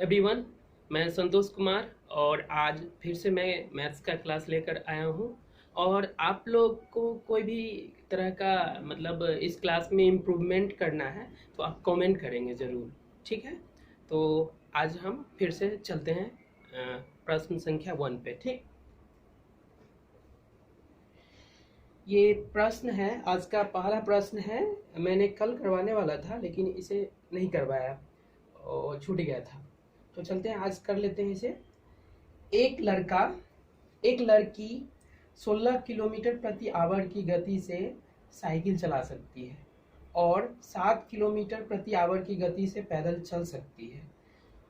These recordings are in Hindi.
एवरीवन, मैं संतोष कुमार और आज फिर से मैं मैथ्स का क्लास लेकर आया हूँ। और आप लोग को कोई भी तरह का मतलब इस क्लास में इम्प्रूवमेंट करना है तो आप कमेंट करेंगे ज़रूर। ठीक है, तो आज हम फिर से चलते हैं प्रश्न संख्या 1 पे। ठीक, ये प्रश्न है, आज का पहला प्रश्न है। मैंने कल करवाने वाला था लेकिन इसे नहीं करवाया और छूट गया था, तो चलते हैं आज कर लेते हैं इसे। एक लड़का एक लड़की 16 किलोमीटर प्रति आवर की गति से साइकिल चला सकती है और 7 किलोमीटर प्रति आवर की गति से पैदल चल सकती है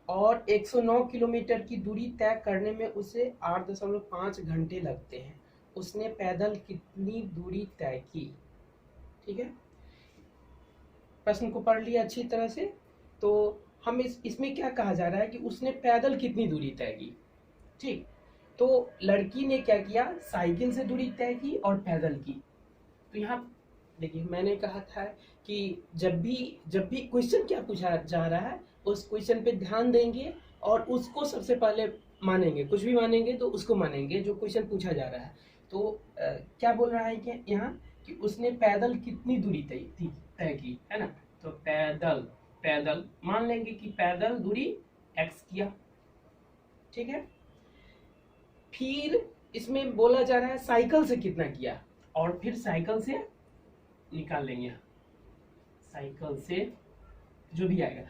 और 109 किलोमीटर की दूरी तय करने में उसे 8.5 घंटे लगते हैं। उसने पैदल कितनी दूरी तय की? ठीक है, प्रश्न को पढ़ लिया अच्छी तरह से। तो हम इसमें क्या कहा जा रहा है कि उसने पैदल कितनी दूरी तय की। ठीक, तो लड़की ने क्या किया, साइकिल से दूरी तय की और पैदल की। तो यहाँ देखिए, मैंने कहा था कि जब भी क्वेश्चन क्या पूछा जा रहा है उस क्वेश्चन पे ध्यान देंगे और उसको सबसे पहले मानेंगे। कुछ भी मानेंगे तो उसको मानेंगे जो क्वेश्चन पूछा जा रहा है। तो क्या बोल रहा है कि यहाँ कि उसने पैदल कितनी दूरी तय की, है ना। तो पैदल पैदल मान लेंगे कि पैदल दूरी x किया। ठीक है, फिर इसमें बोला जा रहा है साइकिल से कितना किया और फिर साइकिल से निकाल लेंगे। साइकिल से जो भी आएगा,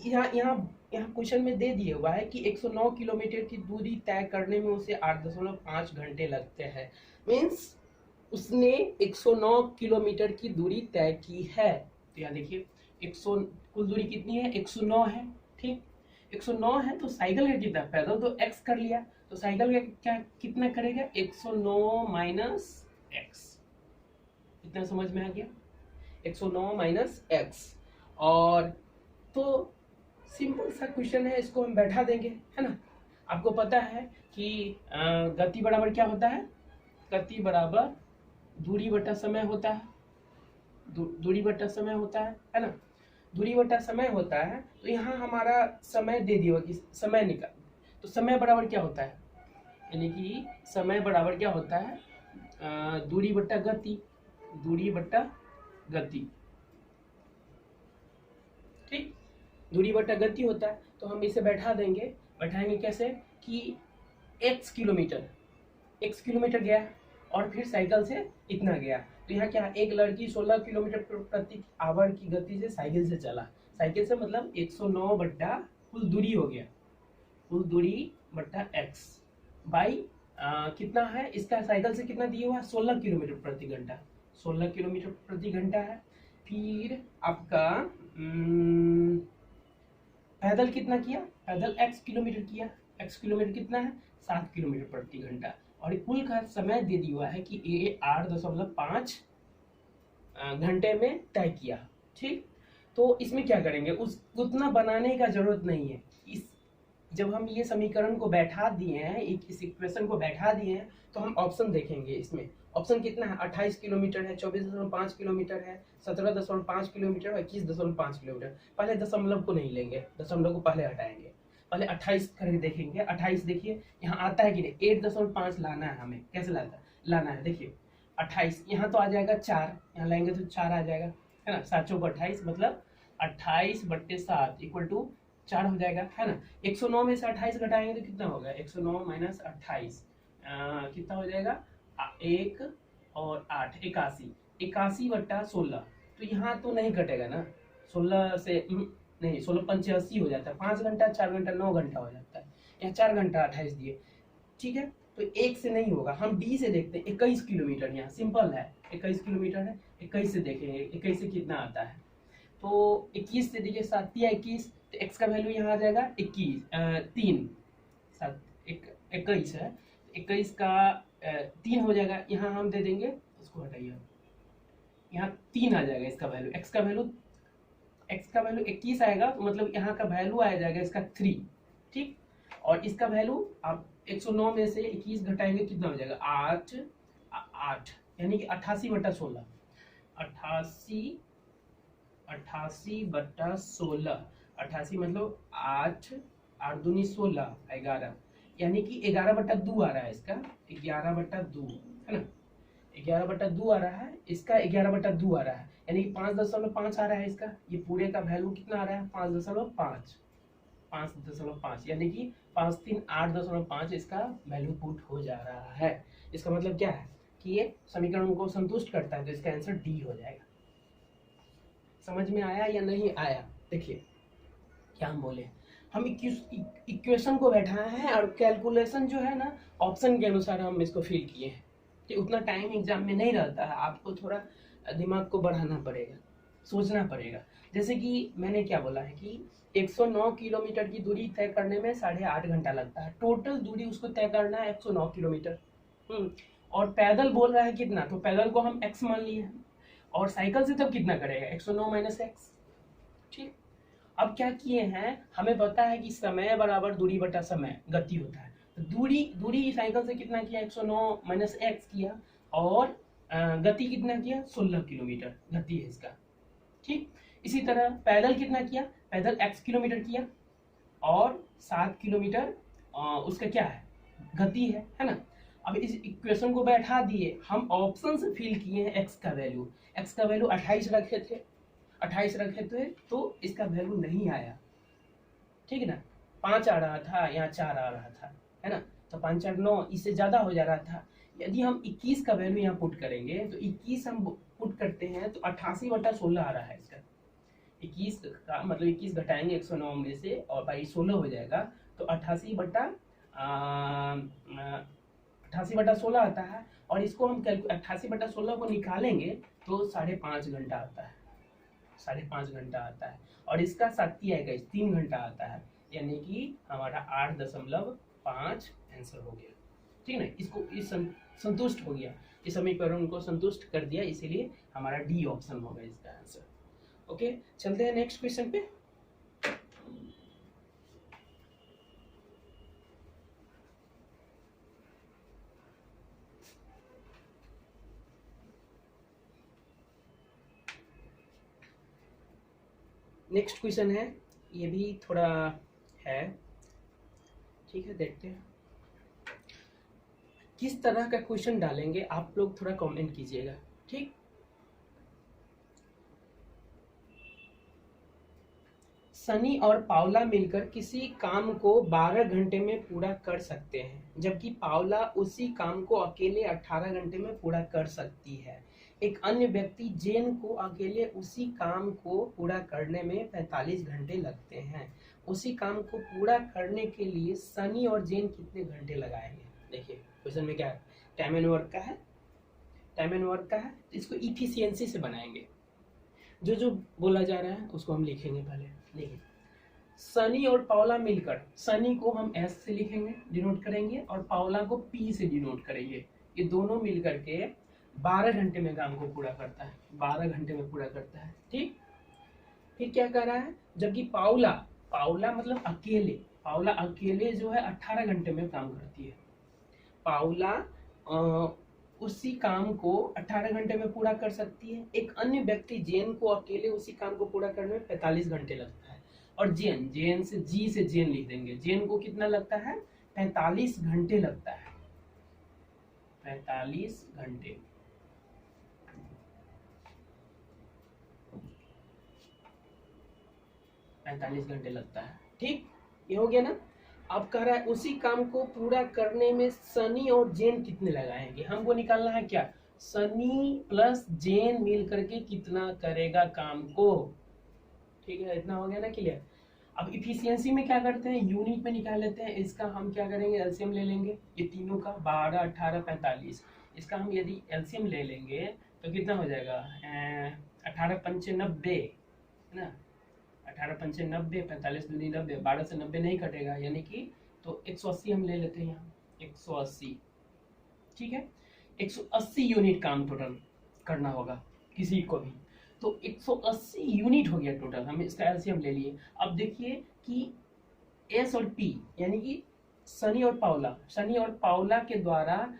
यहाँ यहाँ यहाँ क्वेश्चन में दे दिए हुआ है कि 109 किलोमीटर की दूरी तय करने में उसे 8.5 घंटे लगते हैं। मीन्स उसने 109 किलोमीटर की दूरी तय की है। तो यहाँ देखिए 100 कुल दूरी कितनी है, 109 है। ठीक, 109 है तो साइकिल का कितना, पैदल तो x कर लिया, तो साइकिल का क्या कितना करेगा, 109 माइनस एक्स। इतना समझ में आ गया, 109 माइनस एक्स। और तो सिंपल सा क्वेश्चन है, इसको हम बैठा देंगे, है ना। आपको पता है कि गति बराबर क्या होता है, गति बराबर दूरी बटा समय होता है। दूरी बटा समय होता है ना। दूरी बटा समय होता है, तो यहाँ हमारा समय दे दिया कि समय निकाल, तो समय बराबर क्या होता है, यानी कि समय बराबर क्या होता है, दूरी बटा गति। दूरी बटा गति, ठीक, दूरी बटा गति होता है। तो हम इसे बैठा देंगे। बैठाएंगे कैसे कि x किलोमीटर गया और फिर साइकिल से इतना गया। तो यहाँ क्या, एक लड़की 16 किलोमीटर प्रति आवर की गति से साइकिल से चला। साइकिल से मतलब 109 बट्टा कुल दूरी हो गया, कुल दूरी बट्टा x बाई कितना है इसका, साइकिल से कितना दिया हुआ, 16 किलोमीटर प्रति घंटा। 16 किलोमीटर प्रति घंटा है। फिर आपका पैदल कितना किया, पैदल x किलोमीटर किया। x किलोमीटर कितना है, 7 किलोमीटर प्रति घंटा। और कुल का समय दे दिया हुआ है कि ये 8.5 घंटे में तय किया। ठीक, तो इसमें क्या करेंगे, उतना बनाने का जरूरत नहीं है। जब हम ये समीकरण को बैठा दिए हैं, इस इक्वेशन को बैठा दिए हैं, तो हम ऑप्शन देखेंगे। इसमें ऑप्शन कितना है, 28 किलोमीटर है, 24.5 किलोमीटर है, 17.5 किलोमीटर और 21.5 किलोमीटर। पहले दशमलव को नहीं लेंगे, दशमलव को पहले हटाएंगे। पहले 28 करके देखेंगे। 28 देखिए यहाँ आता है कि नहीं, 8.5 लाना है हमें। कैसे लाना है देखिए, 28 यहाँ तो आ जाएगा 4, यहाँ लाएंगे तो 4 आ जाएगा, है ना। 7 चौक 28 मतलब 28/7 इक्वल टू 4 हो जाएगा, है ना। 109 में से 28 घटाएंगे तो कितना होगा, 109 माइनस 28 कितना हो जाएगा, 1 और 8 81। 81/16, तो यहाँ तो नहीं कटेगा ना, 16 से नहीं, 16 पंचे 80 हो जाता है। 5 घंटा 4 घंटा 9 घंटा हो जाता है। यहाँ 4 घंटा 28 दिए, ठीक है। तो 1 से नहीं होगा, हम डी से देखते हैं। 21 किलोमीटर, यहाँ सिंपल है, 21 किलोमीटर है। 21 से देखेंगे, 21 से कितना आता है। तो 21 से देखिए, 7 या 21, तो x का वैल्यू यहाँ आ जाएगा 21, 3 7 21 है, 21 का 3 हो जाएगा। यहाँ हम दे देंगे, उसको हटाइए, यहाँ 3 आ जाएगा इसका वैल्यू। x का वैल्यू 21 आएगा, तो मतलब यहाँ का वैल्यू आ जाएगा इसका 3। ठीक, और इसका वैल्यू आप 109 में से 21 घटाएंगे, कितना हो जाएगा, 8 यानी कि 88/16। 88/16, 88 मतलब 8 8 दूनी 16, 11, यानी कि 11/2 आ रहा है इसका, 11/2 है ना, 11/2 आ रहा है, इसका 11/2 आ रहा है, यानी कि 5.5 आ रहा है इसका। ये पूरे का वैल्यू कितना आ रहा है? 5.5, 5.5, यानी कि 5 3 8.5 इसका वैल्यू पुट हो जा रहा है। इसका मतलब क्या है कि ये समीकरण को संतुष्ट करता है, तो इसका आंसर डी हो जाएगा। समझ में आया या नहीं आया? देखिए क्या हम बोले, हम इक्वेशन को बैठाए हैं और कैलकुलेशन जो है ना ऑप्शन के अनुसार हम इसको फिल किए हैं, कि उतना टाइम एग्जाम में नहीं रहता है, आपको थोड़ा दिमाग को बढ़ाना पड़ेगा, सोचना पड़ेगा। जैसे कि मैंने क्या बोला है कि 109 किलोमीटर की दूरी तय करने में 8.5 घंटा लगता है, टोटल दूरी उसको तय करना है 109 किलोमीटर। और पैदल बोल रहा है कितना, तो पैदल को हम x मान लिए, और साइकिल से तब कितना करेगा, 109 - x। ठीक, अब क्या किए हैं, हमें पता है कि समय बराबर दूरी बटा समय गति होता है, तो दूरी साइकिल से कितना किया, 109 - x किया, और गति कितना किया, 16 किलोमीटर गति है इसका। ठीक, इसी तरह पैदल कितना किया, पैदल x किलोमीटर किया, और 7 किलोमीटर उसका क्या है, गति है ना। अब इस इक्वेशन को बैठा दिए, हम ऑप्शन से फिल किए हैं x का वैल्यू, 28 रखे थे, 28 रखे थे, तो इसका वैल्यू नहीं आया, ठीक है ना। 5 आ रहा था, यहाँ 4 आ रहा था, है ना, तो 5 4 9, इससे ज्यादा हो जा रहा था। यदि हम 21 का वैल्यू यहाँ पुट करेंगे, तो 21 हम पुट करते हैं तो 88/16 आ रहा है इसका। 21 का मतलब 21 घटाएंगे 109 में से, और भाई 16 हो जाएगा, तो 88/16 आता है। और इसको हम 88/16 को निकालेंगे तो 5.5 घंटा आता है, 5.5 घंटा आता है, और इसका 7 3 घंटा आता है, यानी कि हमारा 8.5 आंसर हो गया। ठीक है, इसको इस संतुष्ट हो गया, इस समीकरण को संतुष्ट कर दिया, इसीलिए हमारा डी ऑप्शन होगा इसका आंसर। ओके, चलते हैं नेक्स्ट क्वेश्चन पे। नेक्स्ट क्वेश्चन है, ये भी थोड़ा है, ठीक है, देखते हैं किस तरह का क्वेश्चन डालेंगे, आप लोग थोड़ा कमेंट कीजिएगा। ठीक, सनी और पावला मिलकर किसी काम को 12 घंटे में पूरा कर सकते हैं, जबकि पावला उसी काम को अकेले 18 घंटे में पूरा कर सकती है। एक अन्य व्यक्ति जेन को अकेले उसी काम को पूरा करने में 45 घंटे लगते हैं। उसी काम को पूरा करने के लिए सनी और जेन कितने घंटे लगाएंगे? देखिए क्वेश्चन में क्या है, टाइम एंड वर्क का है, टाइम एंड वर्क का है, तो इसको इफिशियंसी से बनाएंगे। जो जो बोला जा रहा है उसको हम लिखेंगे पहले। देखिए, सनी और पावला मिलकर, सनी को हम एस से लिखेंगे, डिनोट करेंगे, और पावला को पी से डिनोट करेंगे। ये दोनों मिलकर के 12 घंटे में काम को पूरा करता है, 12 घंटे में पूरा करता है। ठीक, फिर क्या कर रहा है, जबकि पावला, पावला मतलब अकेले, पावला अकेले जो है 18 घंटे में काम करती है। पावला उसी काम को 18 घंटे में पूरा कर सकती है। एक अन्य व्यक्ति जेन को अकेले उसी काम को पूरा करने में 45 घंटे लगता है। और जेन, जेन से जी से जेन लिख देंगे, जेन को कितना लगता है, 45 घंटे लगता है, 45 घंटे। लगता है। ठीक, ये हो गया ना। अब कह रहा है उसी काम को पूरा करने में सनी और जेन कितने लगाएंगे, हमको निकालना है क्या, सनी प्लस जेन मिल करके कितना करेगा काम को। ठीक है, इतना हो गया ना क्लियर। अब इफिशियंसी में क्या करते हैं, यूनिट में निकाल लेते हैं। इसका हम क्या करेंगे, एलसीएम ले लेंगे, ये तीनों का 12 18 45, इसका हम यदि एलसीएम ले लेंगे तो कितना हो जाएगा, 18 पंचे 90 है ना, 18 पंचे 90, 45 दूनी 90, 12 से 90 नहीं कटेगा, यानी कि तो 180 हम ले लेते हैं यहाँ, 180। ठीक है, 180 यूनिट काम टोटल करना होगा किसी को भी, तो 180 यूनिट हो गया टोटल, हम इसका एलसीएम ले लिए। अब देखिए कि एस और पी यानी कि सनी और पावला, सनी और पावला के द्वारा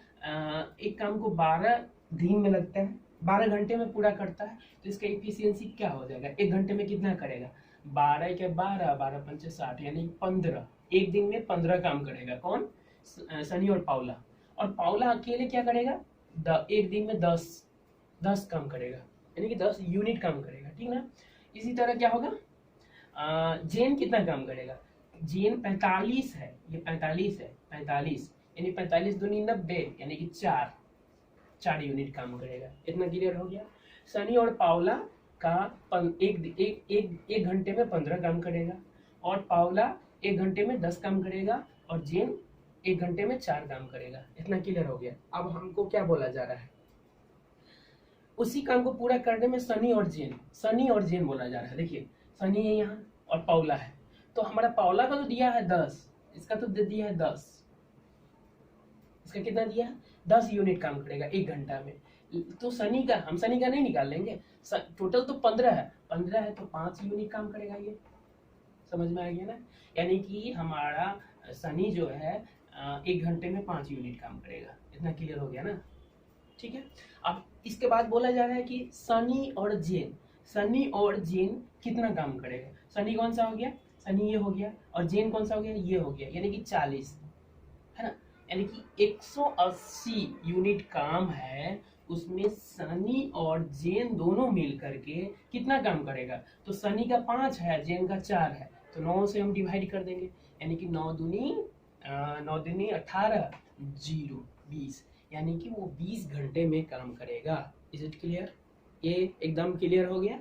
एक काम को 12 दिन में लगता है, 12 घंटे में पूरा करता है, तो इसका इफिशियंसी क्या हो जाएगा, एक घंटे में कितना करेगा, 12 के 12, 12 पंचे 60, यानी 15, एक दिन में 15 काम करेगा। कौन? सनी और पाउला। और पाउला अकेले क्या करेगा? एक दिन में 10 काम करेगा, यानी कि 10 यूनिट काम करेगा, ठीक ना। इसी तरह क्या होगा, जेन कितना काम करेगा? जेन 45 है, ये 45 है, 45 यानी 45 दूनी 90, यानी कि 4 यूनिट काम करेगा। इतना क्लियर हो गया। सनी और पाउला का एक घंटे में 15 काम करेगा, और पाउला एक घंटे में 10 काम करेगा, और जेन एक घंटे में 4 काम करेगा। इतना क्लियर हो गया। अब हमको क्या बोला जा रहा है, उसी काम को पूरा करने में सनी और जेन बोला जा रहा है। देखिए सनी है यहाँ और पाउला है, तो हमारा पाउला का तो दिया है 10, इसका तो दे दिया है 10, इसका कितना दिया है? 10 यूनिट काम करेगा एक घंटा में। तो सनी का हम सनी का नहीं निकाल लेंगे, टोटल तो 15 है, 15 है तो 5 यूनिट काम करेगा। ये समझ में आ गया ना। यानी कि हमारा सनी जो है एक घंटे में 5 यूनिट काम करेगा। इतना क्लियर हो गया ना, ठीक है। अब इसके बाद बोला जा रहा है कि सनी और जेन कितना काम करेगा। सनी कौन सा हो गया? सनी ये हो गया, और जेन कौन सा हो गया? ये हो गया, यानी कि 40, है ना। यानी कि 180 यूनिट काम है, उसमें सनी और जेन दोनों मिल करके कितना काम करेगा? तो सनी का 5 है, जेन का 4 है, तो 9 से हम डिवाइड कर देंगे, यानी कि 9 दूनी 18, 0 20, यानी कि वो 20 घंटे में काम करेगा। Is it clear? ये एकदम क्लियर हो गया।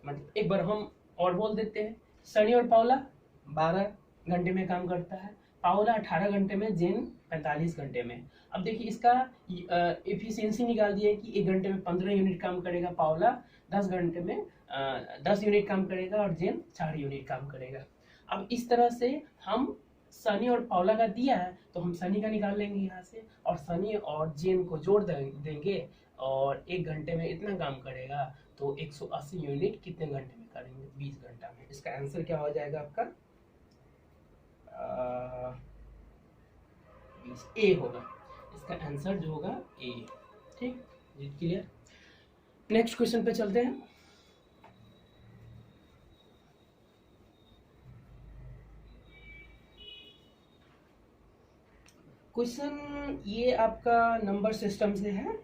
मतलब एक बार हम और बोल देते हैं, सनी और पाउला 12 घंटे में काम करता है, पाउला 18 घंटे में, जेन 45 घंटे में। अब देखिए इसका एफिशिएंसी निकाल दिया कि एक घंटे में 15 यूनिट काम करेगा पाउला, 10 घंटे में 10 यूनिट काम करेगा, और जेन 4 यूनिट काम करेगा। अब इस तरह से हम सनी और पाउला का दिया है तो हम सनी का निकाल लेंगे यहाँ से, और सनी और जेन को जोड़ देंगे, और एक घंटे में इतना काम करेगा, तो 180 यूनिट कितने घंटे में करेंगे? 20 घंटा में। इसका आंसर क्या हो जाएगा आपका? 20 ए होगा। इसका आंसर जो होगा ए। ठीक, क्लियर। नेक्स्ट क्वेश्चन पे चलते हैं। क्वेश्चन ये आपका नंबर सिस्टम से है।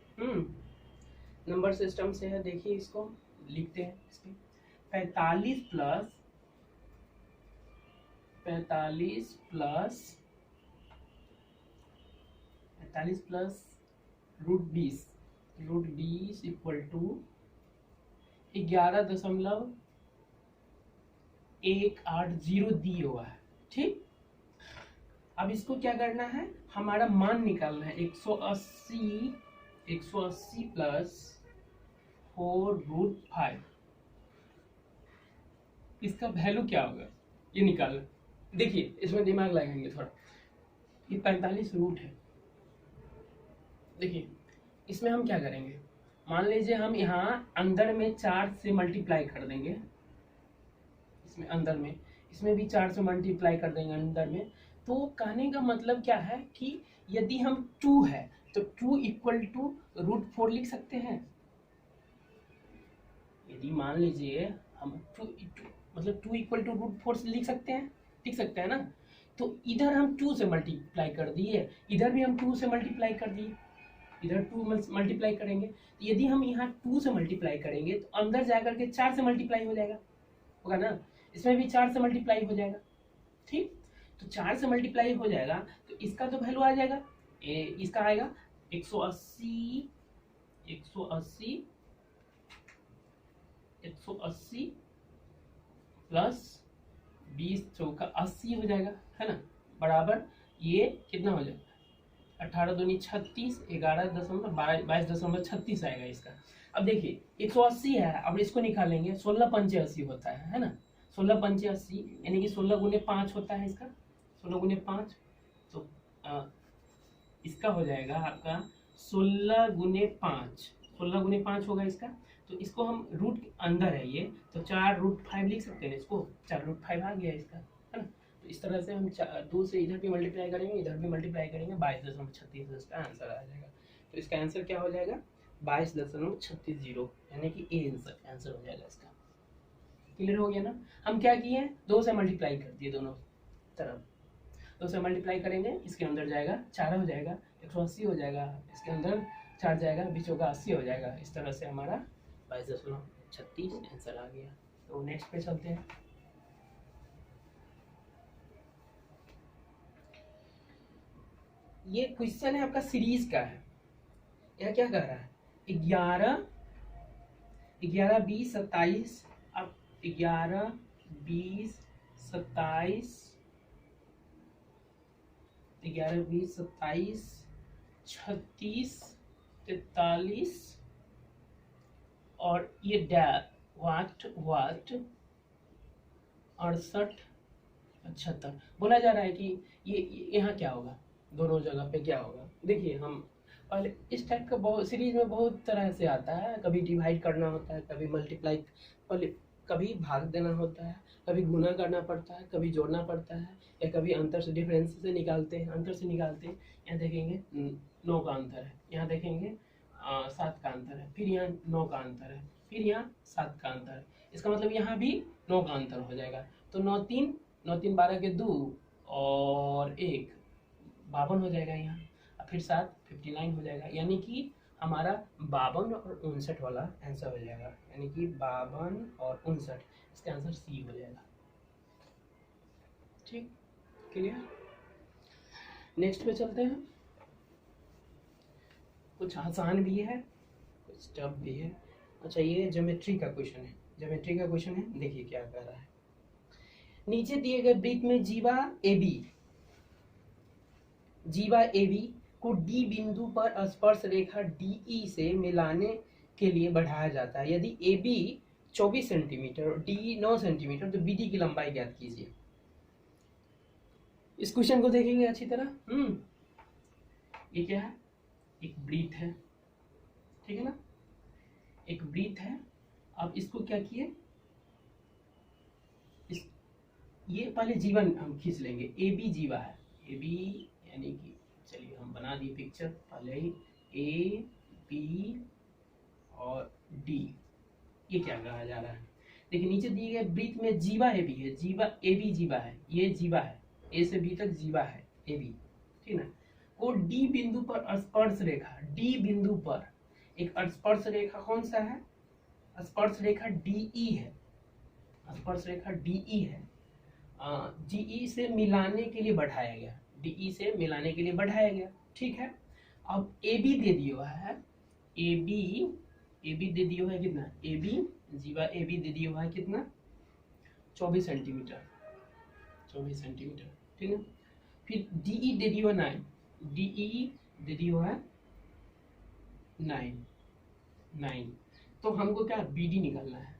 नंबर सिस्टम से है, देखिए इसको लिखते हैं। इसमें 45 प्लस √20 इक्वल टू 11.180 दी हुआ है, ठीक। अब इसको क्या करना है, हमारा मान निकालना है। 180 प्लस 4√5, इसका वैल्यू क्या होगा ये निकालना। देखिए इसमें दिमाग लगाएंगे थोड़ा। ये 45 रूट है। देखिए इसमें हम क्या करेंगे, मान लीजिए हम यहाँ अंदर में 4 से मल्टीप्लाई कर देंगे, इसमें अंदर में, इसमें भी 4 से मल्टीप्लाई कर देंगे अंदर में। तो कहने का मतलब क्या है कि यदि हम 2 है तो 2 इक्वल टू √4 लिख सकते हैं। यदि मान लीजिए हम 2 इक्वल टू √4 लिख सकते हैं, ना। तो इधर हम 2 से मल्टीप्लाई कर दिए, इधर भी हम 2 से मल्टीप्लाई कर दिए, इधर 2 मल्टीप्लाई करेंगे। तो यदि हम यहाँ 2 से मल्टीप्लाई करेंगे तो अंदर जाकर के 4 से मल्टीप्लाई हो जाएगा, होगा ना। इसमें भी 4 से मल्टीप्लाई हो जाएगा, ठीक। तो 4 से मल्टीप्लाई हो जाएगा तो इसका तो वैल्यू आ जाएगा, इसका आएगा 180 प्लस 20 चौका 80 हो जाएगा, है ना, बराबर ये कितना हो जाएगा, 18 दूनी 36, 22.36 आएगा इसका। अब देखिए 180 है, अब इसको निकालेंगे, 16 पंचे 80 होता है ना, 16 पंचे 80, यानी कि 16 गुने 5 होता है इसका, 16 गुने 5, तो इसका हो जाएगा आपका 16 गुने 5 होगा इसका। तो इसको हम रूट अंदर है ये, तो 4√5 लिख सकते हैं इसको, 4√5 आ गया इसका, है ना। तो इस तरह से हम 2 से इधर भी मल्टीप्लाई करेंगे, इधर भी मल्टीप्लाई करेंगे, 22.36 इसका आंसर आ जाएगा। तो इसका आंसर क्या हो जाएगा, 22.36, यानी कि ए आंसर हो जाएगा इसका। क्लियर हो गया ना। हम क्या किए, 2 से मल्टीप्लाई कर दिए दोनों तरफ, तो उसे मल्टीप्लाई करेंगे, इसके अंदर जाएगा 4 हो जाएगा, 180 हो जाएगा, इसके अंदर 4 जाएगा, 20 होगा 80 हो जाएगा। इस तरह से हमारा 22.36 आंसर आ गया। तो नेक्स्ट पे चलते हैं। ये क्वेश्चन है आपका सीरीज का है। यह क्या कह रहा है, 11 20 27, अब 11 20 27 11 20 27 36 43 और ये वाट 68 75 बोला जा रहा है कि ये यहाँ क्या होगा, दोनों जगह पे क्या होगा। देखिए हम पहले इस टाइप का बहुत सीरीज में बहुत तरह से आता है, कभी डिवाइड करना होता है, कभी मल्टीप्लाई, पहले कभी भाग देना होता है, कभी गुना करना पड़ता है, कभी जोड़ना पड़ता है, या कभी अंतर से डिफरेंस से निकालते हैं, अंतर से निकालते हैं। यहाँ देखेंगे 9 का अंतर है, यहाँ देखेंगे 7 का अंतर है, फिर यहाँ 9 का अंतर है, फिर यहाँ 7 का अंतर है। इसका मतलब यहाँ भी 9 का अंतर हो जाएगा। तो 9 3 12 के 2 और 1 52 हो जाएगा यहाँ, और फिर 7 59 हो जाएगा। यानी कि हमारा 52 और 59 वाला आंसर हो जाएगा, यानी कि 52 और 59, इसका आंसर सी हो जाएगा। ठीक, क्लियर। नेक्स्ट पे चलते हैं। कुछ आसान भी है, कुछ टफ भी है। अच्छा, ये ज्योमेट्री का क्वेश्चन है, ज्योमेट्री का क्वेश्चन है। देखिए क्या कह रहा है, नीचे दिए गए वृत्त में जीवा ए बी को डी बिंदु पर स्पर्श रेखा DE से मिलाने के लिए बढ़ाया जाता है। यदि AB 24 सेंटीमीटर और DE 9 सेंटीमीटर, तो BD की लंबाई ज्ञात कीजिए। इस क्वेश्चन को देखेंगे अच्छी तरह। ये क्या है, एक वृत्त है, ठीक है ना, एक वृत्त है। अब इसको क्या किए, ये पहले जीवन हम खींच लेंगे, AB जीवा है, AB यानी कि चलिए हम बना दिए पिक्चर पहले ही, A B और D। ये क्या कहा जा रहा है, देखिए नीचे दिए गए वृत्त में जीवा AB है, जीवा AB जीवा है, ये जीवा है, A से B तक जीवा है AB, ठीक ना। को D बिंदु पर स्पर्श रेखा, D बिंदु पर एक स्पर्श रेखा कौन सा है, स्पर्श रेखा DE है, स्पर्श रेखा DE है, DE से मिलाने के लिए बढ़ाया गया, DE से मिलाने के लिए बढ़ाया गया, ठीक है। अब AB दे दिया है, AB दे दिया है कितना, AB जीवा AB दे दिया है कितना, 24 सेंटीमीटर, 24 सेंटीमीटर, ठीक है। फिर DE दे दिया 9, DE दे दिया है 9। तो हमको क्या BD निकालना है,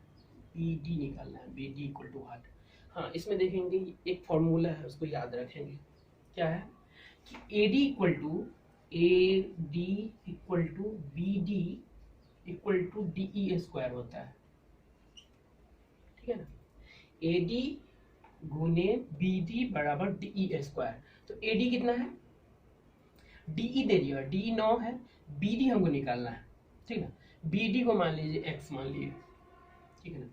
BD निकालना है, BD इक्वल टू व्हाट। हाँ, इसमें देखेंगे एक फॉर्मूला है, उसको याद रखेंगे। क्या है कि AD equal to BD equal to DE square होता है, ठीक है ना। AD गुने BD बराबर DE स्क्वायर। तो AD कितना है, DE दे दिया, DE 9 है, BD हमको निकालना है, ठीक है ना। BD को मान लीजिए x मान लीजिए, ठीक है ना।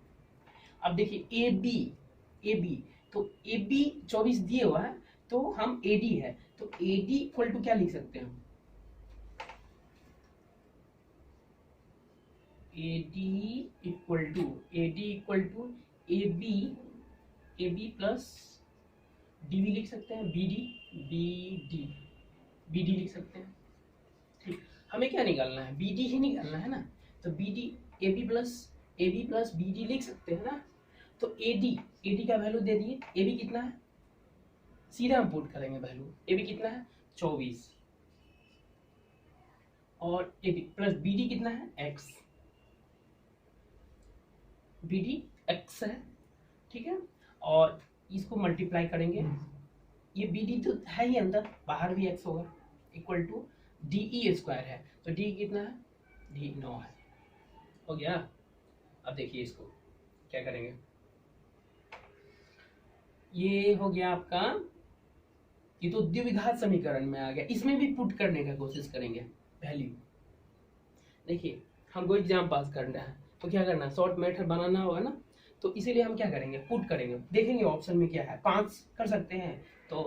अब देखिए AB, तो AB 24 दिए हुआ है, तो हम AD है, तो AD इक्वल टू क्या लिख सकते हैं हम, AD equal to AB plus DB लिख सकते हैं, BD लिख सकते हैं, ठीक। हमें क्या निकालना है, BD ही निकालना है ना, तो AB प्लस BD लिख सकते हैं ना। तो AD का वैल्यू दे दिए, AB कितना है, सीधा हम पुट करेंगे वैल्यू, AB कितना है 24, और AB प्लस BD कितना है x, BD x है, ठीक है। और इसको मल्टीप्लाई करेंगे, ये BD तो है ही अंदर, बाहर भी x होगा, इक्वल टू DE स्क्वायर है, तो D कितना है, D 9 है, हो गया। अब देखिए इसको क्या करेंगे, ये हो गया आपका, ये तो द्विघात समीकरण में आ गया, इसमें भी पुट करने का कोशिश करेंगे वैल्यू। देखिए हमको एग्जाम पास करना है, तो क्या करना है, शॉर्ट मेथड बनाना होगा ना, तो इसीलिए हम क्या करेंगे, पुट करेंगे। देखेंगे ऑप्शन में क्या है, 5 कर सकते हैं, तो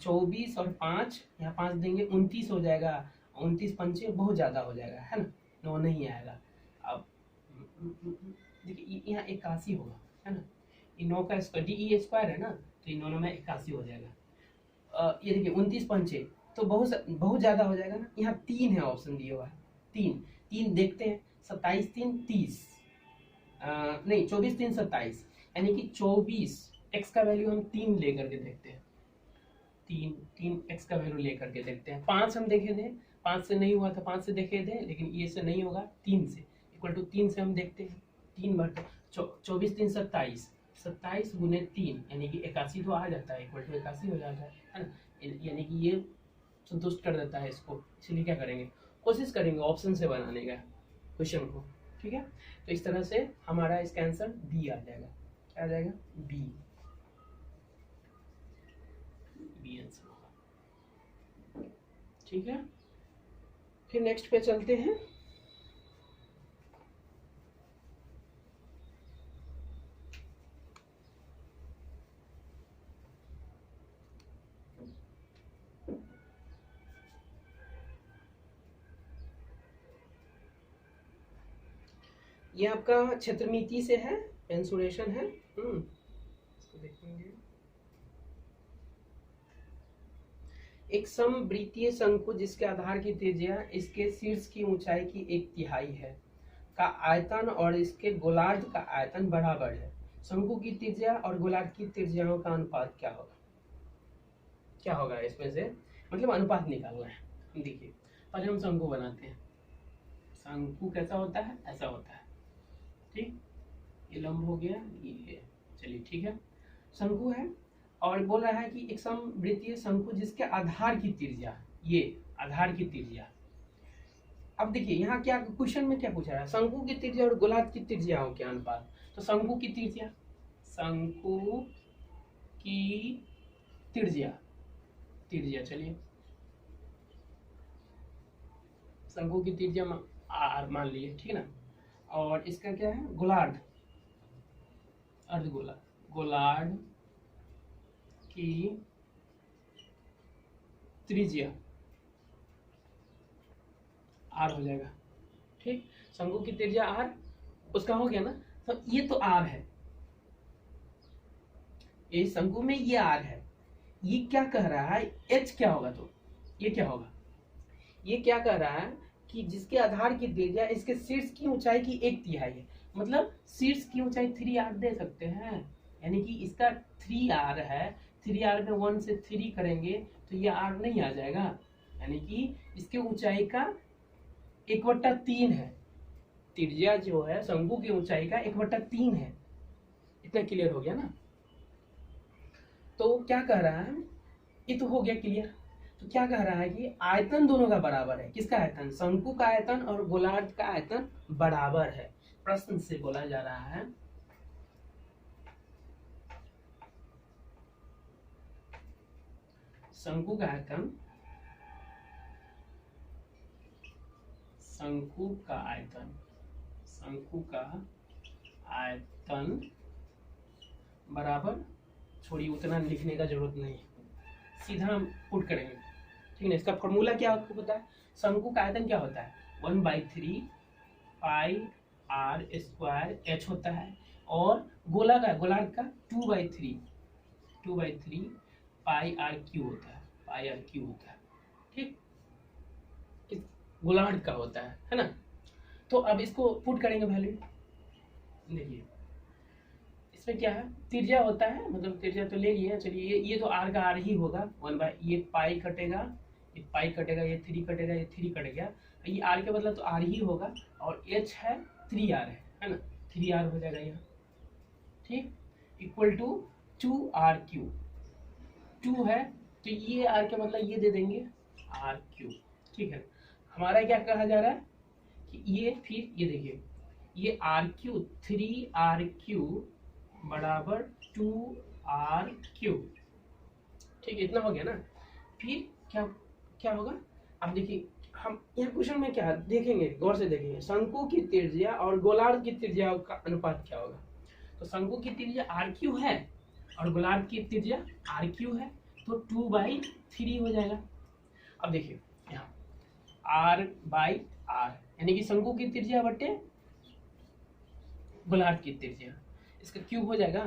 24 और 5, यहाँ 5 देंगे 29 हो जाएगा। 29 पंचे बहुत ज़्यादा हो जाएगा, है ना, 9 नहीं आएगा। अब देखिए यहाँ 81 होगा, है ना, ये 9 का स्क्वायर DE स्क्वायर है ना, तो ये 9 में 81 हो जाएगा। ये देखिए 29 पंचे तो बहुत ज़्यादा हो जाएगा ना। यहाँ 3 है ऑप्शन दिया हुआ है, 3 देखते हैं। 27 3 30, नहीं 24 3 27, यानी कि 24 x का वैल्यू हम 3 लेकर के देखते हैं। 3 x का वैल्यू लेकर के देखते हैं। 5 हम देखे थे, 5 से नहीं हुआ था, 5 से देखे थे, लेकिन ये से नहीं होगा। 3 से इक्वल टू 3 से हम देखते हैं। 3 बटे 24 3 27, 27 गुने 3 यानी कि 81 तो आ जाता है, इक्वल टू 81 हो जाता है ना। यानी कि ये संतुष्ट कर देता है इसको, इसलिए क्या करेंगे, कोशिश करेंगे ऑप्शन से बनाने का क्वेश्चन को। ठीक है, तो इस तरह से हमारा इसका आंसर बी आ जाएगा। क्या आ जाएगा, बी आंसर होगा। ठीक है, फिर नेक्स्ट पे चलते हैं। ये आपका क्षेत्रमिति से है, मेंसुरेशन है। इसको देखेंगे। एक समवृत्तीय शंकु जिसके आधार की त्रिज्या इसके शीर्ष की ऊंचाई की 1/3 है का आयतन और इसके गोलार्ध का आयतन बराबर है। शंकु की त्रिज्या और गोलार्ध की त्रिज्याओं का अनुपात क्या होगा? क्या होगा इसमें से, मतलब अनुपात निकालना है। देखिए पहले हम शंकु बनाते हैं। शंकु कैसा होता है, ऐसा होता है। ठीक, ये लंब हो गया, ये चलिए ठीक है। शंकु है और बोल रहा है कि एक समवृत्तीय शंकु जिसके आधार की त्रिज्या, ये आधार की त्रिज्या। अब देखिए यहाँ क्या क्वेश्चन में क्या पूछा है, शंकु की त्रिज्या और गोलार्ध की त्रिज्याओं के अनुपात। तो शंकु की त्रिज्या, शंकु की त्रिज्या चलिए शंकु की त्रिज्या r मान लिए, ठीक है ना। और इसका क्या है, गोलार्ध, अर्धगोला, गोलार्ध की त्रिज्या r हो जाएगा। ठीक, शंकु की त्रिज्या r, उसका हो गया ना। तो ये तो r है, ये शंकु में ये r है। ये क्या कह रहा है, h क्या होगा, तो ये क्या होगा, ये क्या कह रहा है कि जिसके आधार की त्रिज्या इसके शीर्ष की ऊंचाई की 1/3 है। मतलब शीर्ष की ऊंचाई 3r दे सकते हैं, यानी कि इसका 3r है। 3r में 1 से 3 करेंगे तो ये r नहीं आ जाएगा, यानी कि इसके ऊंचाई का 1/3 है। त्रिज्या जो है शंकु की ऊंचाई का 1/3 है। इतना क्लियर हो गया ना। तो क्या कह रहा है, ये तो हो गया क्लियर। तो क्या कह रहा है कि आयतन दोनों का बराबर है। किसका आयतन, शंकु का आयतन और गोलार्ध का आयतन बराबर है। प्रश्न से बोला जा रहा है शंकु का आयतन, शंकु का आयतन बराबर, छोड़िए उतना लिखने का जरूरत नहीं है, सीधा हम पुट करेंगे। ठीक है, इसका फॉर्मूला क्या आपको पता है, शंकु का आयतन क्या होता है, 1/3 पाई r स्क्वायर h होता है। और गोलार्ध का 2/3 पाई r क्यू होता है। ठीक, गोलार्ध का होता है ना। तो अब इसको पुट करेंगे वैल्यू। देखिए इसमें क्या है, त्रिज्या होता है, मतलब त्रिज्या तो ले लिए, चलिए ये तो r का r ही होगा। 1/, ये पाई कटेगा, ये 3 कटेगा, ये 3 कट गया, ये r के बदला तो r ही होगा। और h है 3r है ना, 3r हो जाएगा यहाँ। ठीक, इक्वल टू 2r3, 2 है तो ये r के मतलब ये दे देंगे r3। ठीक है, हमारा क्या कहा जा रहा है कि ये, फिर ये देखिए ये r3, 3r3 बराबर 2r3। ठीक, इतना हो गया ना। फिर क्या होगा, अब देखिए हम यहाँ क्वेश्चन में क्या देखेंगे, गौर से देखेंगे, शंकु की त्रिज्या और गोलार्ध की त्रिज्या का अनुपात क्या होगा। तो शंकु की त्रिज्या r3 है और गोलार्ध की त्रिज्या r3 है, तो 2/3 हो जाएगा। अब देखिए यहाँ r/r यानी कि शंकु की त्रिज्या बटे गोलार्ध की त्रिज्या, इसका क्यूब हो जाएगा,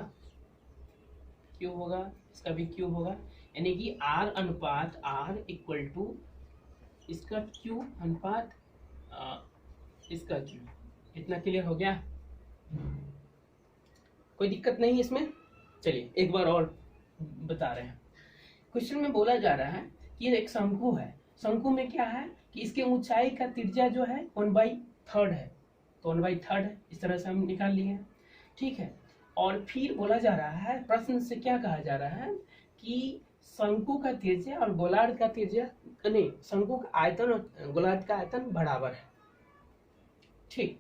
क्यूब होगा, इसका भी क्यूब होगा, यानी कि r अनुपात r इक्वल टू इसका क्यूब अनुपात इसका क्यूब। इतना क्लियर हो गया? कोई दिक्कत नहीं इसमें? चलिए एक बार और बता रहे हैं। क्वेश्चन में बोला जा रहा है कि एक शंकु है, शंकु में क्या है कि इसके ऊंचाई का त्रिज्या जो है 1/3 है, तो 1/3 है, इस तरह से हम निकाल लिए हैं, ठीक है। और फिर बोला जा रहा है, प्रश्न से क्या कहा जा रहा है कि शंकु का त्रिज्या और गोलार्ध का त्रिज्या, नहीं, शंकु का आयतन और गोलार्ध का आयतन बराबर है, ठीक,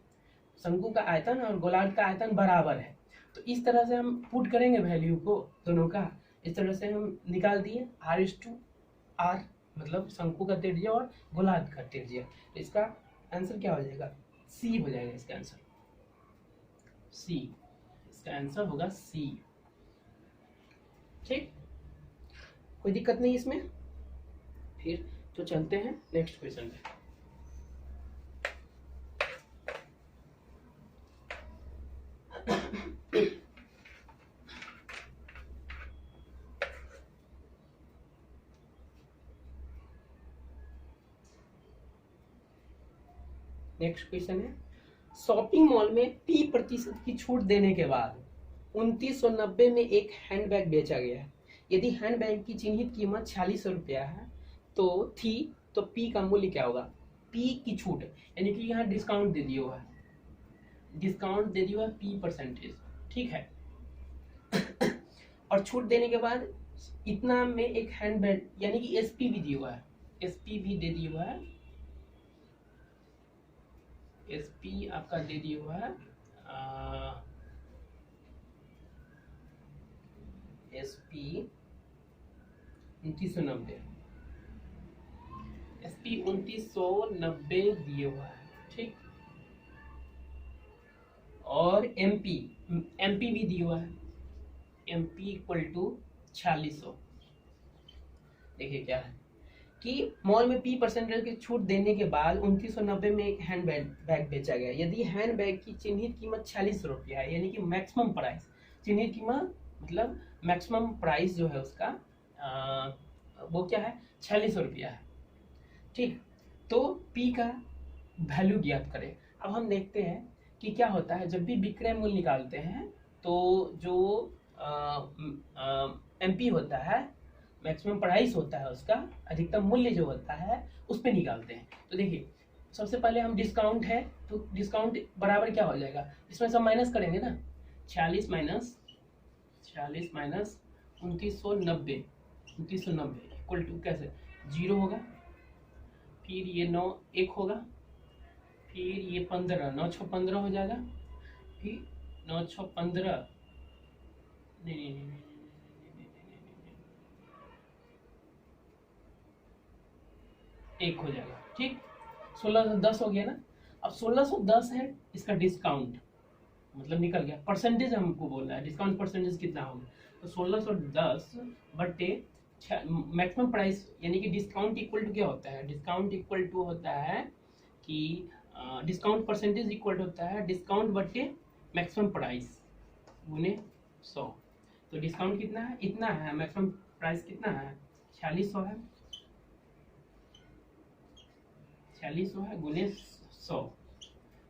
शंकु का आयतन और गोलार्ध का आयतन बराबर है। तो इस तरह से हम पुट करेंगे वैल्यू को दोनों का, इस तरह से हम निकाल दिए r/r, मतलब शंकु का त्रिज्या और गोलार्ध का त्रिज्या। तो इसका आंसर क्या हो जाएगा? C हो जाएगा इसका आंसर, C, इसका आंसर होगा C, ठीक। कोई दिक्कत नहीं इसमें? फिर तो चलते हैं नेक्स्ट क्वेश्चन पे। नेक्स्ट क्वेश्चन है, शॉपिंग मॉल में 30% की छूट देने के बाद 2990 में एक हैंडबैग बेचा गया है। यदि हैंडबैग की चिन्हित कीमत 4600 रुपया है तो P का मूल्य क्या होगा? P की छूट, यानी कि यहाँ डिस्काउंट दे दिया हुआ है, डिस्काउंट दे दिया हुआ है P%, ठीक है। और छूट देने के बाद इतना में एक हैंडबैग, यानी कि SP भी दिया हुआ है, SP भी दे दिया हुआ है, SP आपका दे दिया हुआ है SP 2990, SP 2990 दिए हुआ है, ठीक। और MP भी दिया हुआ है, MP इक्वल टू 4600। देखिए क्या है कि मॉल में P% की छूट देने के बाद 2990 में एक हैंड बैग बेचा गया। यदि हैंड बैग की चिन्हित कीमत 4600 रुपया है, यानी कि मैक्सिमम प्राइस, चिन्हित कीमत मतलब मैक्सिमम प्राइस जो है उसका वो क्या है? 4600 रुपया है, ठीक। तो P का वैल्यू ज्ञात करें। अब हम देखते हैं कि क्या होता है जब भी विक्रय मूल्य निकालते हैं तो जो MP होता है, मैक्सिमम प्राइस होता है उसका, अधिकतम मूल्य जो होता है उस पे निकालते हैं। तो देखिए सबसे पहले हम डिस्काउंट है तो डिस्काउंट बराबर क्या हो जाएगा, इसमें सब माइनस करेंगे ना, 46 माइनस 2990 इक्वल टू कैसे 0 होगा, फिर ये 9 1 होगा, फिर ये 15 9 6 15 हो जाएगा, फिर 9 6 15 नहीं 1 हो जाएगा, ठीक। 1610 हो गया ना। अब 1610 है इसका डिस्काउंट, मतलब निकल गया, परसेंटेज हमको बोलना है, डिस्काउंट परसेंटेज कितना होगा, तो 1610 बटे मैक्सिमम प्राइस, यानी कि डिस्काउंट इक्वल टू क्या होता है, डिस्काउंट इक्वल टू होता है कि डिस्काउंट परसेंटेज इक्वल होता है डिस्काउंट बटे मैक्सिमम प्राइस गुने 100। तो डिस्काउंट कितना है, इतना है, मैक्सिमम प्राइस कितना है 4600 है, 4600 है गुने 100।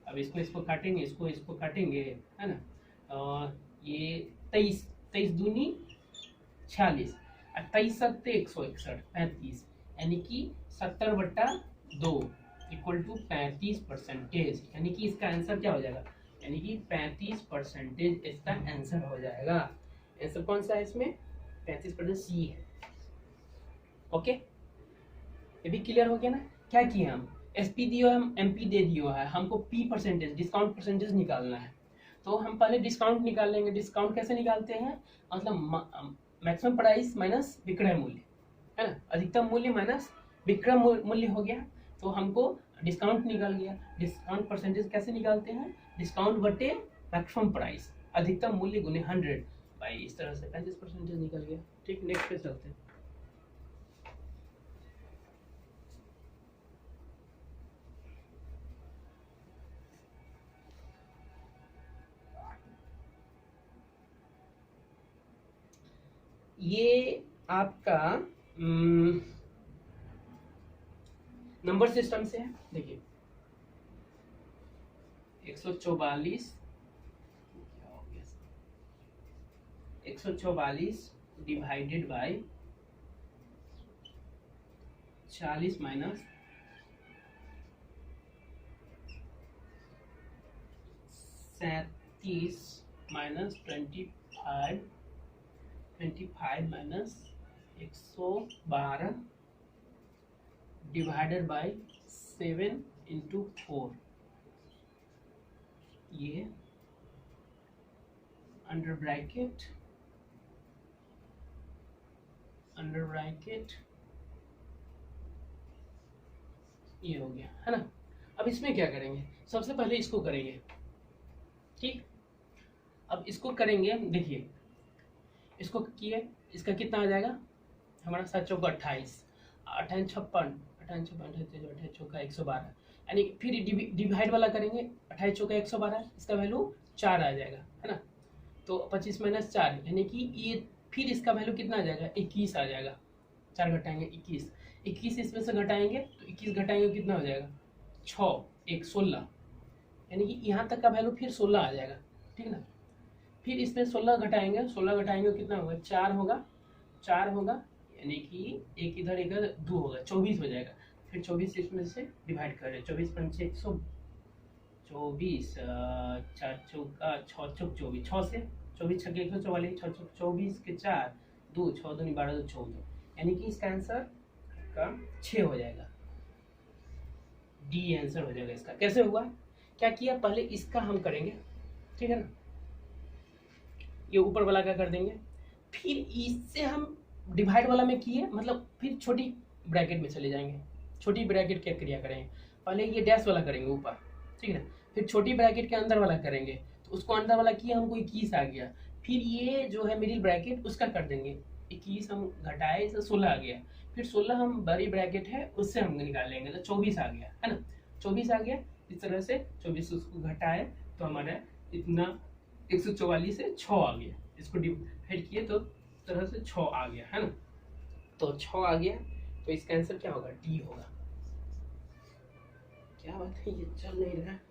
अब इसको काटेंगे, इसको काटेंगे, है ना। ये 23 दूनी 46 और 23 सत्ते 161 35, यानी कि 70/2 इक्वल टू 35%, यानी कि इसका आंसर क्या हो जाएगा, यानी कि 35% इसका आंसर हो जाएगा। आंसर कौन सा है इसमें, 35% C है। ओके, ये भी क्लियर हो गया ना। क्या किया हम, SP दिया हम MP दे दिया है, हमको P% डिस्काउंट परसेंटेज निकालना है, तो हम पहले डिस्काउंट निकाल लेंगे। डिस्काउंट कैसे निकालते हैं, मतलब मैक्सिमम प्राइस माइनस विक्रय मूल्य, है ना, अधिकतम मूल्य माइनस विक्रय मूल्य हो गया, तो हमको डिस्काउंट निकल गया। डिस्काउंट परसेंटेज कैसे निकालते हैं, डिस्काउंट बटे मैक्सिमम प्राइस, अधिकतम मूल्य गुने 100 भाई, इस तरह से 35% निकल गया, ठीक। नेक्स्ट पे चलते हैं। ये आपका नंबर सिस्टम से है। देखिए 144 क्या हो गया, 144 divided by 40 minus 37 minus 25 minus 112 divided by 7 into 4, ये अंडर ब्रैकेट ये हो गया है ना। अब इसमें क्या करेंगे, सबसे पहले इसको करेंगे, ठीक। अब इसको करेंगे, देखिए इसको किए, इसका कितना आ जाएगा हमारा 7 चौका 28, 58 56, 58 58 चौका 112, यानी फिर डिवाइड वाला करेंगे, 28 चौका 112, इसका वैल्यू 4 आ जाएगा, है ना। तो 25 माइनस 4 यानी कि ये फिर इसका वैल्यू कितना आ जाएगा, 21 आ जाएगा। 4 घटाएंगे 21, 21 इसमें से घटाएंगे तो 21 घटाएंगे कितना हो जाएगा 6 1 16, यानी कि यहाँ तक का वैल्यू फिर 16 आ जाएगा, ठीक ना। फिर इसमें 16 घटाएंगे, 16 घटाएंगे कितना होगा 4 होगा, 4 होगा, यानी कि एक इधर 2 होगा, 24 हो जाएगा। फिर 24 इसमें से डिवाइड कर रहे, 24 पंचे 124, 4 चौका 6 चौक 24, 6 से 24 छक्के 144, 6 चौक 24 के 4, 2 6 2 12 2 14, यानी कि इसका आंसर का 6 हो जाएगा, डी आंसर हो जाएगा इसका। कैसे हुआ, क्या किया, पहले इसका हम करेंगे, ठीक है ना, ये ऊपर वाला का कर देंगे, फिर इससे हम डिवाइड वाला में किए, मतलब फिर छोटी ब्रैकेट में चले जाएंगे। छोटी ब्रैकेट क्या क्रिया करेंगे, पहले ये डैश वाला करेंगे ऊपर, ठीक है ना, फिर छोटी ब्रैकेट के अंदर वाला करेंगे, तो उसको अंदर वाला किया, हमको 21 आ गया। फिर ये जो है मिडिल ब्रैकेट उसका कर देंगे, 21 हम घटाए इससे 16 आ गया, फिर 16 हम बड़ी ब्रैकेट है उससे हम निकालेंगे तो 24 आ गया, है ना, 24 आ गया। इस तरह से 24 उसको घटाए तो हमारा इतना 144 से 6 आ गया, इसको डिवाइड किए तो तरह से 6 आ गया, है ना। तो 6 आ गया, तो इसका आंसर क्या होगा, डी होगा। क्या बात है, ये चल नहीं रहा है।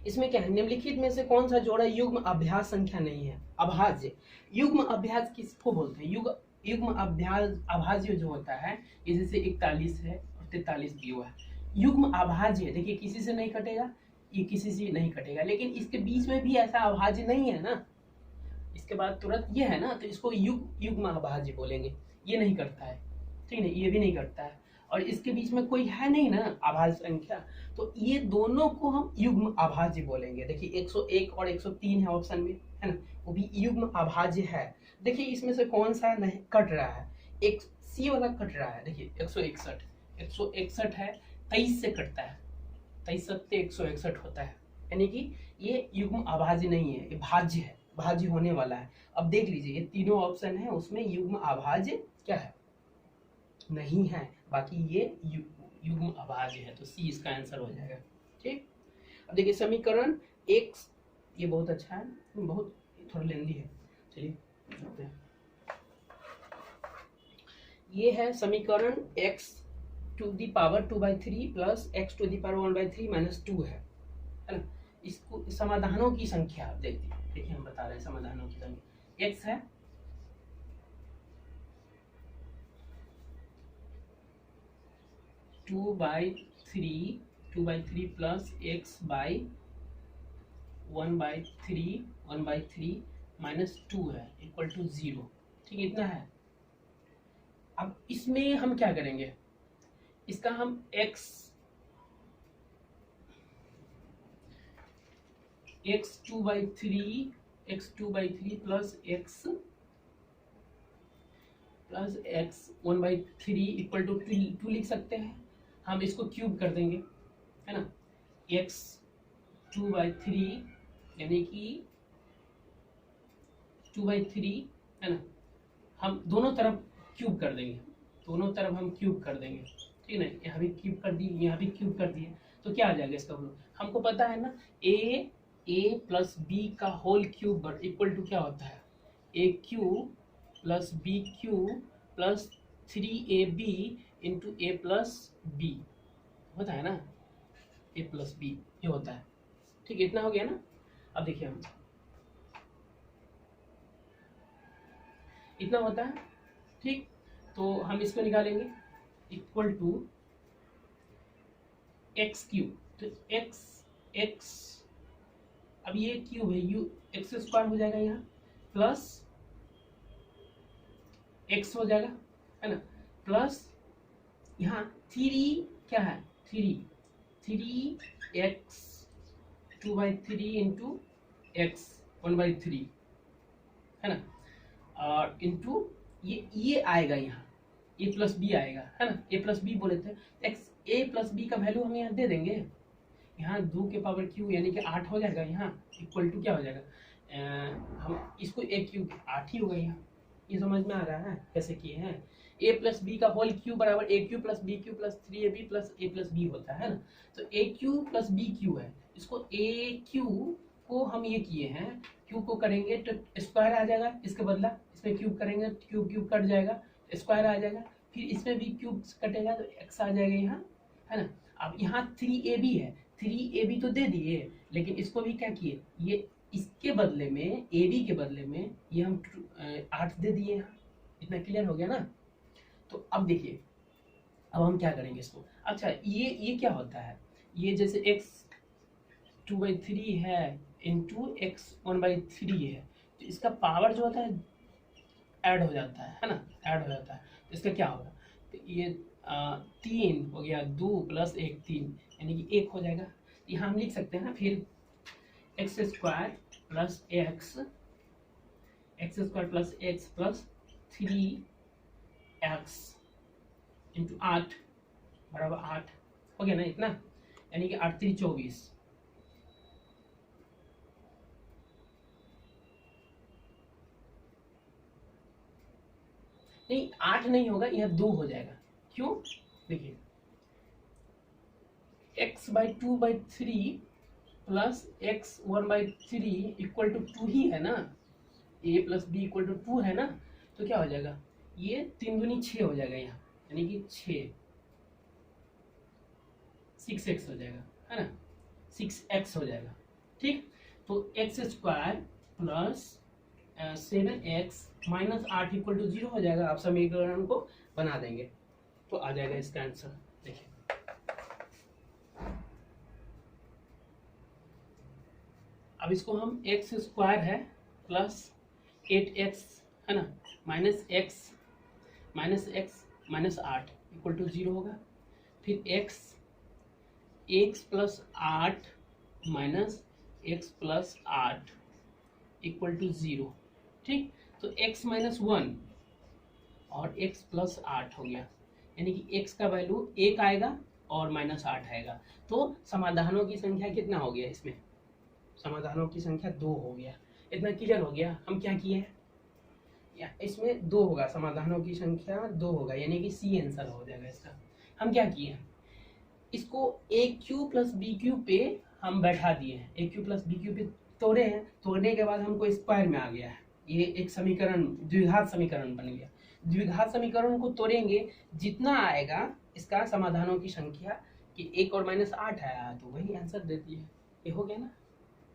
इसमें क्या है, निम्नलिखित में से कौन सा जोड़ा युग्म अभ्यास संख्या नहीं है। अभाज्य, युग्म अभ्यास किसको बोलते हैं, युग्म अभ्यास अभाज्य जो होता है, ये जैसे 41 है और 43 दिया हुआ है, युग्म अभाज्य, देखिए किसी से नहीं कटेगा, ये किसी से नहीं कटेगा, लेकिन इसके बीच में भी ऐसा अभाज्य नहीं है ना, इसके बाद तुरंत ये है ना, तो इसको युग्म अभाज्य बोलेंगे। ये नहीं करता है, ठीक है, ये भी नहीं करता है, और इसके बीच में कोई है नहीं ना अभाज्य संख्या, तो ये दोनों को हम युग्म अभाज्य बोलेंगे। देखिए 101 और 103 है ऑप्शन में, है ना, वो भी युग्म अभाज्य है। देखिए इसमें से कौन सा नहीं कट रहा है, एक सी वाला कट रहा है। देखिए 161 है, 23 से कटता है, 23 सत्ते 161 होता है, यानी कि ये युग्म अभाज्य नहीं है, ये भाज्य है, भाज्य होने वाला है। अब देख लीजिए ये तीनों ऑप्शन है, उसमें युग्म अभाज्य क्या है, नहीं है, बाकी ये युग्म अभाज्य है, तो सी इसका आंसर हो जाएगा, ठीक। अब देखिए समीकरण x, ये बहुत अच्छा है, बहुत थोड़ा लेंदी है, चलिए ये है समीकरण x to the power 2/3 plus x to the power 1/3 minus 2 है ना। इसको समाधानों की संख्या आप देखिए हम बता रहे हैं समाधानों की संख्या, x है 2/3 प्लस x बाई 1/3 माइनस 2 है इक्वल टू 0, ठीक है, इतना है। अब इसमें हम क्या करेंगे, इसका हम x 2/3 plus x 1/3 equal to 2 लिख सकते हैं, हम इसको क्यूब कर देंगे, है ना, x 2/3 यानी कि 2/3 है ना, हम दोनों तरफ क्यूब कर देंगे, दोनों तरफ हम क्यूब कर देंगे, ठीक है ना, यहाँ भी क्यूब कर दी, यहाँ भी क्यूब कर दिए, तो क्या आ जाएगा इसका वैल्यू, हमको पता है ना, ए प्लस बी का होल क्यूब इक्वल टू क्या होता है, A cube plus B cube plus 3ab into A plus B होता है ना, ए प्लस बी ये होता है, ठीक, इतना हो गया ना। अब देखिए हम इतना होता है, ठीक, तो हम इसको निकालेंगे इक्वल टू एक्स क्यूब, तो एक्स एक्स अब ये क्यूब है, यू एक्स स्क्वायर हो जाएगा यहाँ प्लस एक्स हो जाएगा, है ना, प्लस यहाँ 3 क्या है, 3x 2/3 इंटू एक्स 1/3, है ना, और इंटू ये आएगा यहाँ ए प्लस बी आएगा, है ना, ए प्लस बी बोले थे, एक्स ए प्लस बी का वैल्यू हम यहाँ दे देंगे, यहाँ 2 के पावर क्यू यानी कि 8 हो जाएगा, यहाँ इक्वल टू क्या हो जाएगा, हम इसको ए क्यू 8 ही होगा यहाँ, ये समझ में आ रहा है कैसे किए हैं, ए प्लस बी का होल क्यू बराबर A cube plus B cube plus 3ab plus A plus B होता है ना, तो A cube plus B cube है, इसको ए क्यू को हम ये किए हैं, क्यू को करेंगे तो स्क्वायर आ जाएगा, इसके बदला इसमें क्यूब करेंगे क्यूब क्यूब कट जाएगा, स्क्वायर आ जाएगा, फिर इसमें भी क्यूब कटेगा तो एक्स आ जाएगा यहाँ, है ना। अब यहाँ 3ab है, 3ab तो दे दिए, लेकिन इसको भी क्या किए, ये इसके बदले में ab के बदले में ये हम 8 दे दिए यहाँ, इतना क्लियर हो गया ना। तो अब देखिए अब हम क्या करेंगे इसको, अच्छा ये क्या होता है, ये जैसे x 2/3 है इंटू x 1/3 है, तो इसका पावर जो होता है ऐड हो जाता है ना, ऐड हो जाता है, तो इसका क्या होगा, तो ये 3 हो गया, 2 + 1 3 यानी कि 1 हो जाएगा, यहाँ हम लिख सकते हैं ना फिर x square plus x square plus x plus 3x into 8 बराबर 8 हो गया ना इतना, यानी कि 8 3 24, नहीं 8 नहीं होगा, यह 2 हो जाएगा, क्यों, देखिए x/2/3 plus x 1/3 equal to 2 ही है ना, a plus B equal to 2 है ना, तो क्या हो जाएगा, ये 3 दूनी 6 हो जाएगा यहाँ, यानी कि 6x हो जाएगा, है ना, 6x हो जाएगा, ठीक, तो x square plus 7x minus 8 equal to 0 हो जाएगा, आप समीकरण को बना देंगे तो आ जाएगा इसका आंसर। देखिए अब इसको हम x स्क्वायर है प्लस 8x है ना minus x minus 8 equal to 0 होगा, फिर x plus 8 minus x plus 8 equal to 0, ठीक, तो x माइनस 1 और x प्लस 8 हो गया, यानी कि x का वैल्यू 1 आएगा और माइनस 8 आएगा, तो समाधानों की संख्या कितना हो गया, इसमें समाधानों की संख्या 2 हो गया, इतना क्लियर हो गया। हम क्या किए हैं, इसमें 2 होगा, समाधानों की संख्या 2 होगा, यानी कि सी आंसर हो जाएगा इसका। हम क्या किए, इसको ए क्यू प्लस बी क्यू पे हम बैठा दिए हैं, ए क्यू प्लस बी क्यू पे तोड़े हैं, तोड़ने के बाद हमको स्क्वायर में आ गया है, ये एक समीकरण द्विघात समीकरण बन गया। द्विघात समीकरण को तोड़ेंगे, जितना आएगा इसका समाधानों की संख्या कि 1 और माइनस 8 आया तो वही आंसर देती है, ये हो गया ना,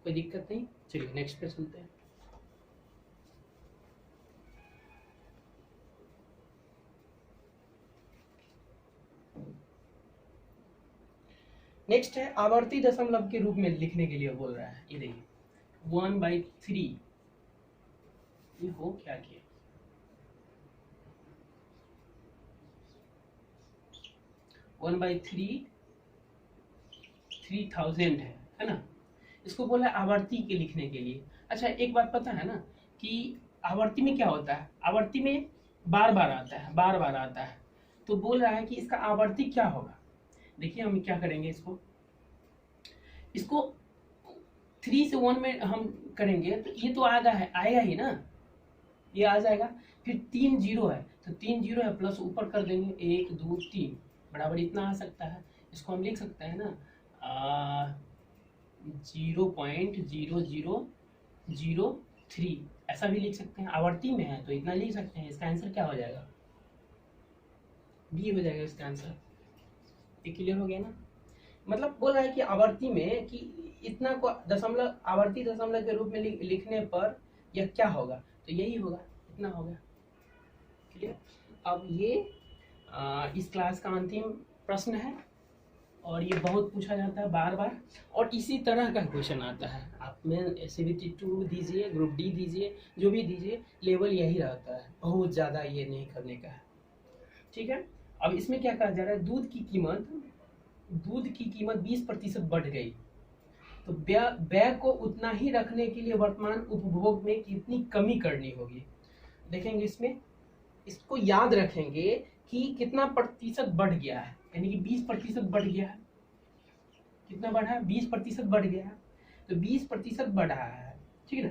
कोई दिक्कत नहीं। चलिए नेक्स्ट पे चलते हैं। नेक्स्ट है आवर्ती दशमलव के रूप में लिखने के लिए बोल रहा है, ये देखिए 1/3, ये हो क्या किया, 1/3 3000 है ना, इसको बोला है आवर्ती के लिखने के लिए। अच्छा एक बात पता है ना कि आवर्ती में क्या होता है, आवर्ती में बार बार आता है, बार बार आता है, तो बोल रहा है कि इसका आवर्ती क्या होगा। देखिए हम क्या करेंगे, इसको 3 से 1 में हम करेंगे तो ये तो आएगा ही ना, ये आ जाएगा। फिर 3 जीरो है तो 3 जीरो है प्लस ऊपर कर देंगे 1 2 3 बराबर इतना आ सकता है। इसको हम लिख सकते हैं ना 0.0003 ऐसा भी लिख सकते हैं। आवर्ती में है तो इतना लिख सकते हैं। इसका आंसर क्या हो जाएगा? बी हो जाएगा इसका आंसर। ये क्लियर हो गया ना? मतलब बोल रहा है कि आवर्ती में कि इतना को दशमलव आवर्ती दशमलव के रूप में लिखने पर यह क्या होगा, तो यही होगा, इतना होगा। क्लियर? अब ये इस क्लास का अंतिम प्रश्न है और ये बहुत पूछा जाता है बार बार और इसी तरह का क्वेश्चन आता है। आप में CBT 2 दीजिए, ग्रुप डी दीजिए, जो भी दीजिए, लेवल यही रहता है, बहुत ज़्यादा ये नहीं करने का है। ठीक है। अब इसमें क्या कहा जा रहा है, दूध की कीमत 20% बढ़ गई तो व्यय को उतना ही रखने के लिए वर्तमान उपभोग में कितनी कमी करनी होगी। देखेंगे इसमें, इसको याद रखेंगे कि कितना प्रतिशत बढ़ गया है, यानी कि 20% बढ़ गया है। कितना बढ़ा है? 20% बढ़ गया है। तो 20% बढ़ा है, ठीक है ना?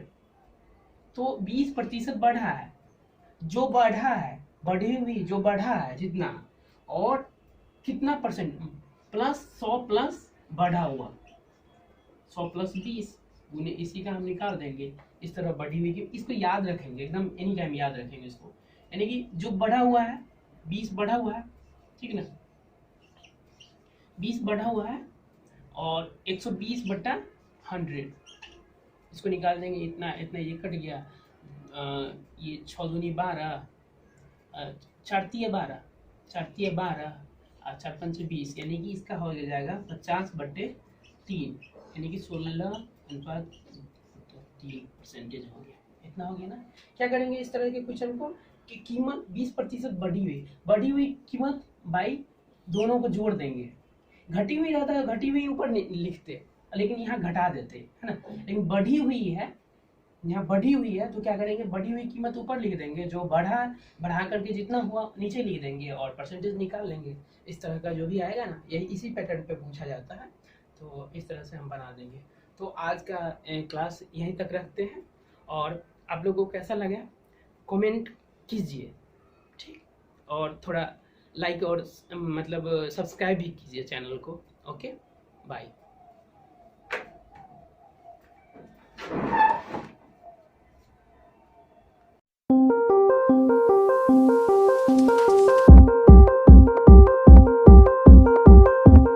तो 20% बढ़ा है, जो बढ़ा है, बढ़ी हुई जो बढ़ा है जितना, और कितना परसेंट प्लस 100 प्लस बढ़ा हुआ 100 प्लस 20 गुने इसी का हम निकाल देंगे। इस तरह बढ़ी हुई की इसको याद रखेंगे, एकदम एनी टाइम याद रखेंगे इसको। यानी कि जो बढ़ा हुआ है 20 बढ़ा हुआ है, ठीक है ना? 20 बढ़ा हुआ है और 120/100 इसको निकाल देंगे। इतना इतना ये कट गया, ये 6 दूनी 12, 4 तिये 12, 4 तिये 12, 4 पंचे 20, यानी कि इसका हो जाएगा 50/3, यानी कि 16.3% हो गया। इतना हो गया ना? क्या करेंगे इस तरह के क्वेश्चन को कि कीमत 20% बढ़ी हुई कीमत बाई दोनों को जोड़ देंगे। घटी हुई रहता है, घटी हुई ऊपर लिखते, लेकिन यहाँ घटा देते, है ना? लेकिन बढ़ी हुई है, यहाँ बढ़ी हुई है तो क्या करेंगे, बढ़ी हुई कीमत ऊपर लिख देंगे, जो बढ़ा करके जितना हुआ नीचे लिख देंगे और परसेंटेज निकाल लेंगे। इस तरह का जो भी आएगा ना, यही इसी पैटर्न पे पूछा जाता है, तो इस तरह से हम बना देंगे। तो आज का क्लास यहीं तक रखते हैं और आप लोगों को कैसा लगा कमेंट कीजिए, ठीक? और थोड़ा लाइक और मतलब सब्सक्राइब भी कीजिए चैनल को। Okay, bye.